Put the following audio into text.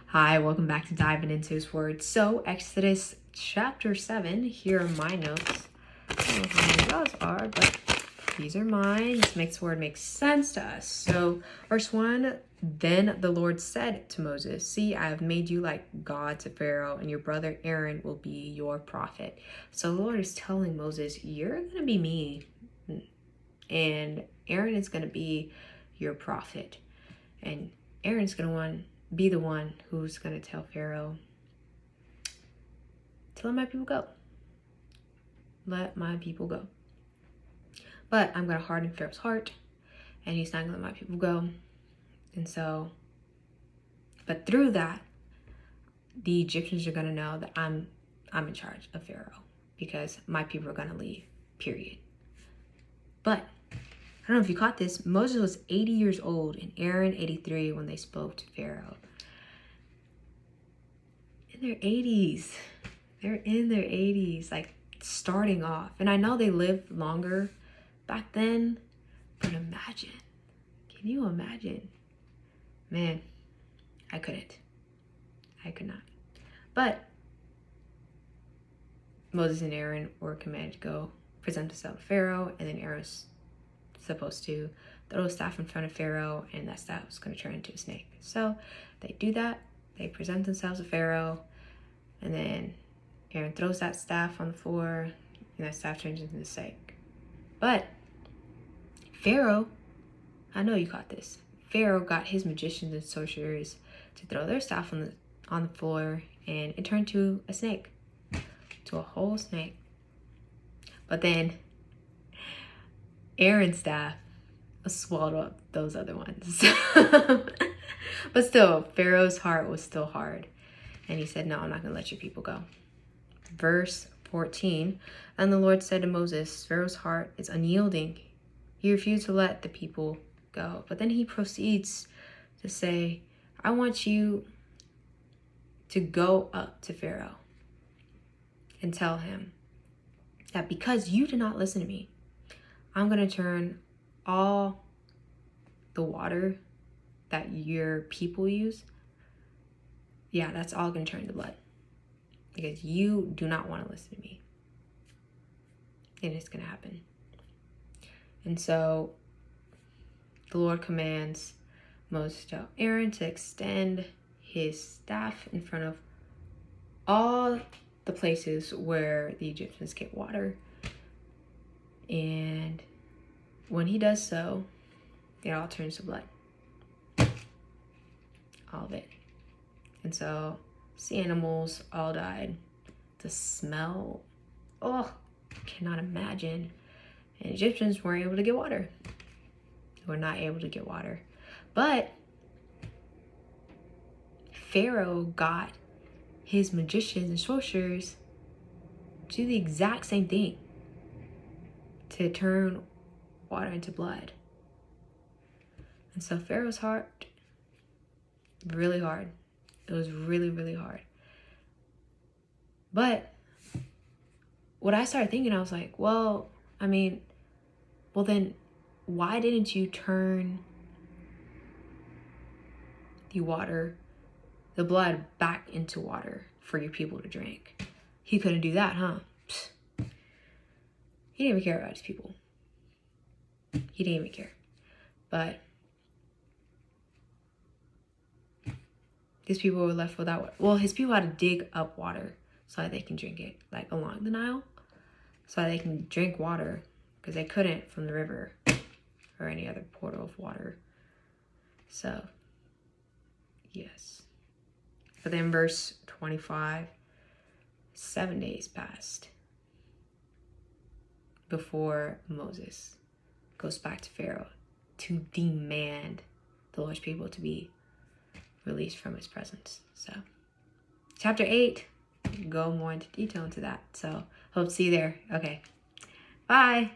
Hi, welcome back to Diving Into His Word. So, Exodus chapter 7, here are my notes. I don't know how many yours are, but these are mine. This makes the word make sense to us. So, verse 1, then the Lord said to Moses, see, I have made you like God to Pharaoh, and your brother Aaron will be your prophet. So the Lord is telling Moses, you're going to be me, and Aaron is going to be your prophet. And Aaron's going to be the one who's going to tell Pharaoh to let my people go. Let my people go. But I'm going to harden Pharaoh's heart, and he's not going to let my people go. And so, but through that, the Egyptians are going to know that I'm in charge of Pharaoh, because my people are going to leave, period. But I don't know if you caught this. Moses was 80 years old and Aaron 83 when they spoke to Pharaoh. In their 80s. They're in their 80s, like starting off. And I know they lived longer back then, but imagine. Can you imagine? Man, I couldn't. I could not. But Moses and Aaron were commanded to go present themselves to Pharaoh, and then Aaron's supposed to throw a staff in front of Pharaoh, and that staff was going to turn into a snake. So they do that. They present themselves to Pharaoh, and then Aaron throws that staff on the floor, and that staff turns into a snake. But Pharaoh, I know you caught this. Pharaoh got his magicians and sorcerers to throw their staff on the floor, and it turned to a snake, to a whole snake. But then Aaron's staff swallowed up those other ones. But still, Pharaoh's heart was still hard, and he said, no, I'm not going to let your people go. Verse 14, and the Lord said to Moses, Pharaoh's heart is unyielding. He refused to let the people go. But then he proceeds to say, I want you to go up to Pharaoh and tell him that because you did not listen to me, I'm going to turn all the water that your people use, that's all going to turn to blood. Because you do not want to listen to me. And it's going to happen. And so the Lord commands Moses to Aaron to extend his staff in front of all the places where the Egyptians get water. And when he does so, it all turns to blood. All of it. And so sea animals all died. The smell, cannot imagine. And Egyptians weren't able to get water. They were not able to get water. But Pharaoh got his magicians and sorcerers to do the exact same thing, to turn water into blood. And so Pharaoh's heart, really hard. It was really, really hard. But what I started thinking, I was like, then why didn't you turn the blood back into water for your people to drink? He couldn't do that, huh? He didn't even care about his people. He didn't even care. But his people were left without water. Well, his people had to dig up water so that they can drink it, like along the Nile, so that they can drink water, because they couldn't from the river or any other portal of water. So, yes. But then verse 25, 7 days passed before Moses goes back to Pharaoh to demand the Lord's people to be released from his presence. So chapter 8, go more into detail into that. So hope to see you there. Okay, bye.